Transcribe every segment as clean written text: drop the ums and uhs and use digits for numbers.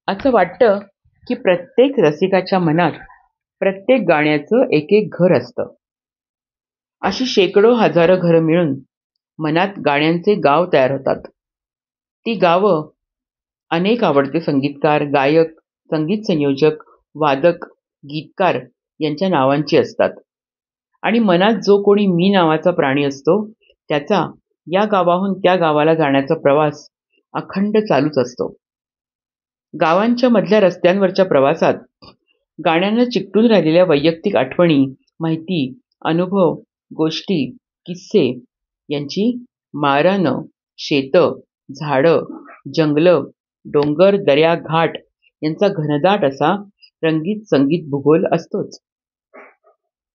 असं वाटतं की प्रत्येक रसिकाच्या मनात प्रत्येक गाण्याचं एक एक घर असतं. अशी शेकडो हजारो घरं मिळून मनात गाण्यांचे गाव तयार होतात. ती गावं अनेक आवडते संगीतकार, गायक, संगीत संयोजक, वादक, गीतकार यांच्या नावांची असतात. आणि मनात जो कोणी मी नावाचा प्राणी असतो, त्याचा या गावाहून त्या गावाला जाण्याचा प्रवास अखंड चालूच असतो. गावांच्या मधल्या रस्त्यांवरच्या प्रवासात गाण्यांना चिकटून राहिलेल्या वैयक्तिक आठवणी, माहिती, अनुभव, गोष्टी, किस्से यांची माळरानं, शेतं, झाडं, जंगलं, डोंगर, दऱ्या, घाट यांचा घनदाट असा रंगीत संगीत भूगोल असतोच.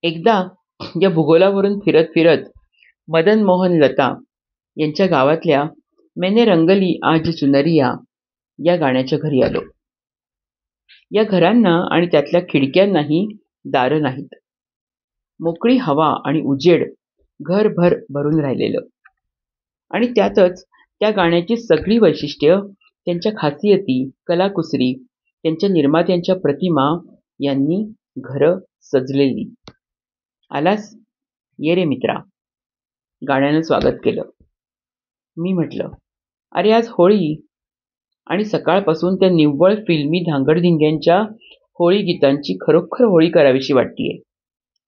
एकदा या भूगोलावरून फिरत फिरत मदन मोहन लता यांच्या गावातल्या मैंने रंगली आज चुनरिया या गाण्याच्या घरी आलो. या घरांना आणि त्यातल्या खिडक्यांनाही दारं नाहीत. मोकळी हवा आणि उजेड घरभर भरून राहिलेलं. आणि त्यातच त्या गाण्याची सगळी वैशिष्ट्य, त्यांच्या खासियती, कलाकुसरी, त्यांच्या निर्मात्यांच्या प्रतिमा यांनी घरं सजलेली. आलास? ये रे मित्रा, गाण्यानं स्वागत केलं. मी म्हटलं, अरे आज होळी, आणि सकाळपासून त्या निव्वळ फिल्मी धांगडधिंग्यांच्या होळी गीतांची खरोखर होळी करावीशी वाटतीये,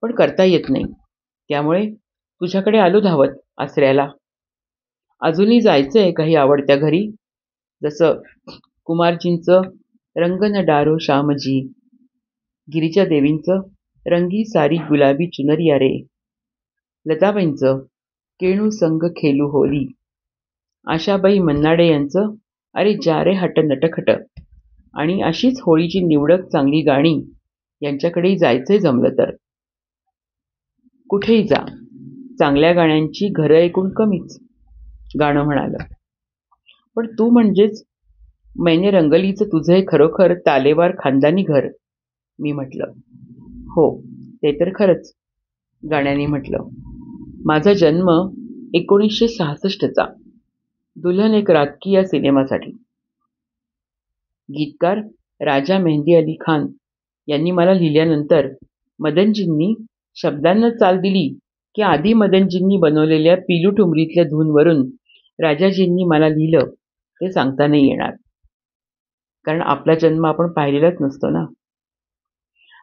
पण करता येत नाही. त्यामुळे तुझ्याकडे आलो धावत आसऱ्याला. अजूनही जायचंय काही आवडत्या घरी, जसं कुमारजींचं रंग न डारो श्यामजी, गिरिजा देवींचं रंगी सारी गुलाबी चुनरिया रे, लताबाईंचं केणू संग खेलू होली, आशाबाई मन्नाडे यांचं अरे जा रे हट नटखट, आणि अशीच होळीची निवडक चांगली गाणी यांच्याकडेही जायचंय जमलं तर. कुठेही जा, चांगल्या गाण्यांची घरं ऐकून कमीच, गाणं म्हणालं. पण तू म्हणजेच मैने रंगलीचं तुझं हे खरोखर तालेवार खानदानी घर, मी म्हटलं. हो, ते तर खरंच, गाण्याने म्हटलं. माझा जन्म 1966चा, दुल्हन एक रात की या सिनेमासाठी. गीतकार राजा मेहंदी अली खान यांनी मला लिहिल्यानंतर मदनजींनी शब्दांना चाल दिली की आधी मदनजींनी बनवलेल्या पिलू ठुमरीतल्या धूनवरून राजाजींनी मला लिहिलं ते सांगता नाही येणार, कारण आपला जन्म आपण पाहिलेलाच नसतो ना.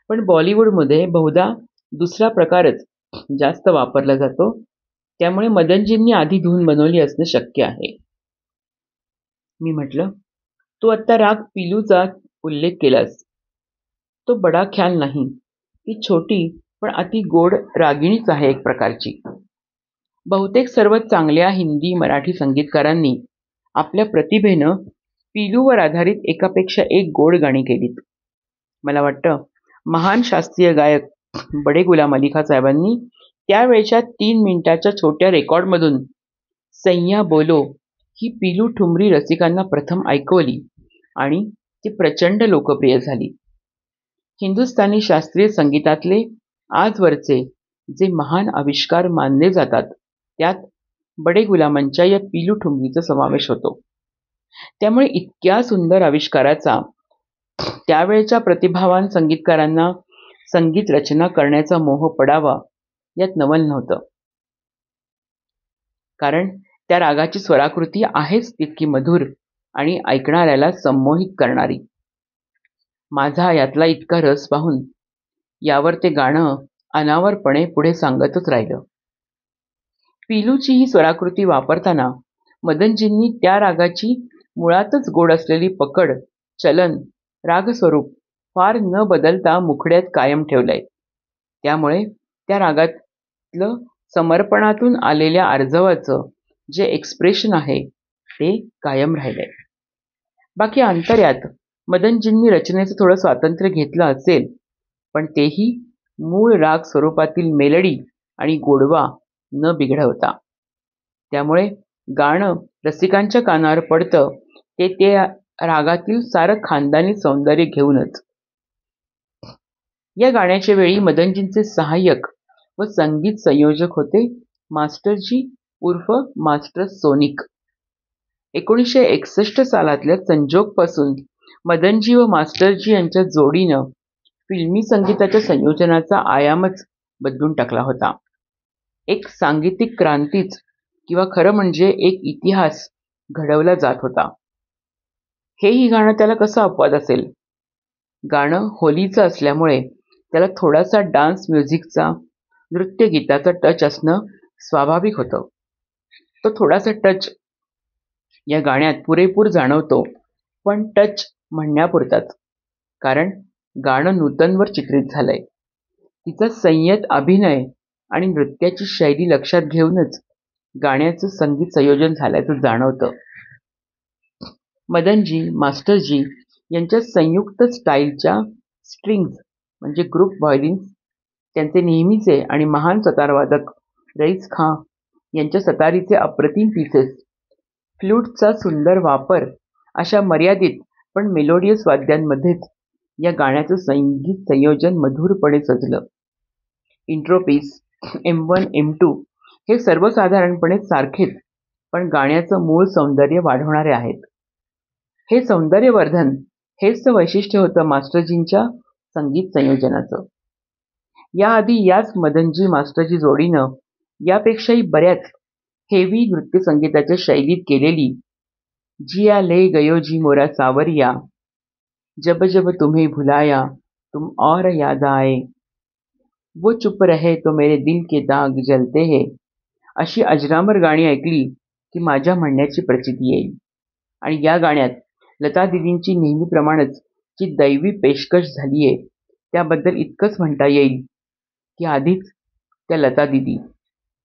पण बॉलिवूडमध्ये बहुधा दुसरा प्रकारच जास्त वापरला जातो, त्यामुळे मदनजींनी आधी धून बनवली असणं शक्य आहे. मी म्हटलं, तू आत्ता राग पिलूचा उल्लेख केलास, तो बडा ख्याल नाही, ती छोटी पण अति गोड रागिणीच आहे एक प्रकारची. बहुतेक सर्व चांगल्या हिंदी मराठी संगीतकारांनी आपल्या प्रतिभेनं पिलूवर आधारित एकापेक्षा एक गोड गाणी केलीत. मला वाटतं महान शास्त्रीय गायक बडे गुलाम अली खान साहेबांनी त्यावेळच्या 3 मिनिटाच्या छोट्या रेकॉर्डमधून सैया बोलो ही पिलू ठुमरी रसिकांना प्रथम ऐकवली आणि ती प्रचंड लोकप्रिय झाली. हिंदुस्थानी शास्त्रीय संगीतातले आजवरचे जे महान आविष्कार मानले जातात, त्यात बडे गुलामांच्या या पिलू ठुमरीचा समावेश होतो. त्यामुळे इतक्या सुंदर आविष्काराचा त्यावेळच्या प्रतिभावान संगीतकारांना संगीत रचना करण्याचा मोह पडावा यात नवल नव्हतं. कारण त्या रागाची स्वराकृती आहेच तितकी मधुर आणि ऐकणाऱ्याला संमोहित करणारी. माझा यातला इतका रस पाहून यावर ते गाणं अनावरपणे पुढे सांगतच राहिलं. पिलूची ही स्वराकृती वापरताना मदनजींनी त्या रागाची मुळातच गोड असलेली पकड, चलन, रागस्वरूप फार न बदलता मुखड्यात कायम ठेवलंय. त्यामुळे त्या रागातलं समर्पणातून आलेल्या आर्जवाचं जे एक्सप्रेशन आहे ते कायम राहिलंय. बाकी अंतर्यात मदनजींनी रचनेचं थोडं स्वातंत्र्य घेतलं असेल, पण तेही मूळ राग स्वरूपातील मेलडी आणि गोडवा न बिघडवता. त्यामुळे गाणं रसिकांच्या कानावर पडतं ते त्या रागातील सारं खानदानी सौंदर्य घेऊनच. या गाण्याच्या वेळी मदनजींचे सहाय्यक व संगीत संयोजक होते मास्टरजी उर्फ मास्टर सोनिक. 1961 सालातल्या संजोगपासून मदनजी व मास्टरजी यांच्या जोडीनं फिल्मी संगीताच्या संयोजनाचा आयामच बदलून टाकला होता. एक सांगीतिक क्रांतीच किंवा खरं म्हणजे एक इतिहास घडवला जात होता. हेही गाणं त्याला कसं अपवाद असेल? गाणं होलीचं असल्यामुळे त्याला थोडासा डान्स म्युझिकचा, नृत्यगीताचा टच असणं स्वाभाविक होतं. तो थोडासा टच या गाण्यात पुरेपूर जाणवतो, पण टच म्हणण्यापुरताच. कारण गाणं नूतनवर चित्रित झालंय. तिचा संयत अभिनय आणि नृत्याची शैली लक्षात घेऊनच गाण्याचं संगीत संयोजन झाल्याचं जाणवतं. मदनजी, मास्टरजी यांच्या संयुक्त स्टाईलच्या स्ट्रिंग्ज म्हणजे ग्रुप व्हायोलिन्स, त्यांचे नेहमीचे आणि महान सतारवादक रईस खां यांच्या सतारीचे अप्रतिम पीसेस, फ्लूटचा सुंदर वापर अशा मर्यादित पण मेलोडियस वाद्यांमध्येच या गाण्याचं संगीत संयोजन मधुरपणे सजलं. इंट्रो पीस, M1, M2 हे सर्वसाधारणपणे सारखेच, पण गाण्याचं मूळ सौंदर्य वाढवणारे आहेत. हे सौंदर्यवर्धन हेच तर वैशिष्ट्य होतं मास्टरजींच्या संगीत संयोजनाचं. याआधी याच मदनजी मास्टरजी जोडीनं यापेक्षाही बऱ्याच हेवी नृत्यसंगीताच्या शैलीत केलेली जिया ले गयो जी मोरा सावरिया, जब जब तुम्हें भुलाया तुम और याद आए, वो चुप रहे तो मेरे दिल के दाग जलते हैं, अशी अजरामर गाणी ऐकली की माझ्या म्हणण्याची प्रचिती येईल. आणि या गाण्यात लता दिदींची नेहमीप्रमाणेच जी दैवी पेशकश झालीये त्याबद्दल इतकंच म्हणता येईल की आधीच त्या लता दिदी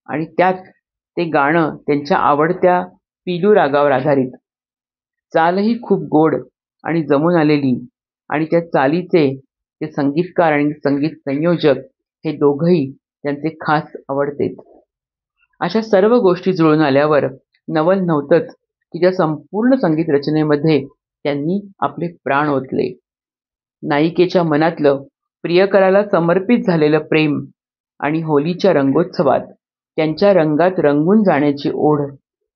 आणि त्यात ते गाणं त्यांच्या आवडत्या पिलू रागावर आधारित. चालही खूप गोड आणि जमून आलेली आणि त्या चालीचे ते संगीतकार आणि संगीत संयोजक हे दोघंही त्यांचे खास आवडतेच. अशा सर्व गोष्टी जुळून आल्यावर नवल नव्हतंच की त्या संपूर्ण संगीत रचनेमध्ये त्यांनी आपले प्राण ओतले. नायिकेच्या मनातलं प्रियकराला समर्पित झालेलं प्रेम आणि होलीच्या रंगोत्सवात त्यांच्या रंगात रंगून जाण्याची ओढ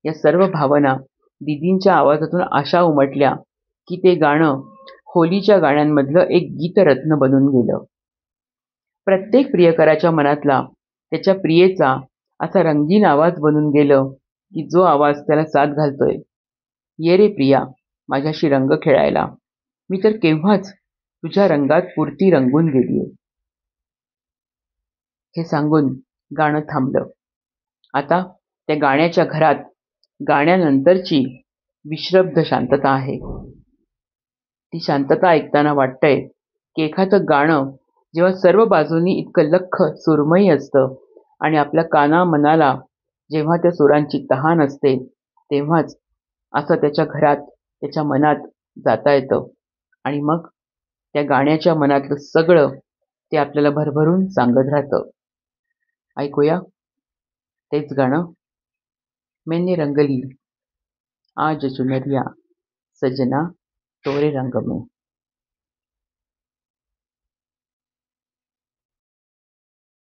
या सर्व भावना दिदींच्या आवाजातून अशा उमटल्या की ते गाणं होलीच्या गाण्यांमधलं एक गीतरत्न बनून गेलं. प्रत्येक प्रियकराच्या मनातला त्याच्या प्रियेचा असा रंगीन आवाज बनून गेलं की जो आवाज त्याला साथ घालतोय, ये रे प्रिया माझ्याशी रंग खेळायला, मी तर केव्हाच तुझ्या रंगात पुरती रंगून गेलीये, हे सांगून गाणं थांबलं. आता त्या गाण्याच्या घरात गाण्यानंतरची विश्रब्ध शांतता आहे. ती शांतता ऐकताना वाटतंय की एखादं गाणं जेव्हा सर्व बाजूंनी इतकं लख्ख सुरमई असतं आणि आपल्या काना-मनाला जेव्हा त्या सुरांची तहान असते, तेव्हाच असं त्याच्या घरात, त्याच्या मनात जाता येतं आणि मग त्या गाण्याच्या मनातलं सगळं ते आपल्याला भरभरून सांगत राहतं. ऐकूया तेच गाणं, मैंने रंग ली आज चुनरिया सजना तोरे रंग में.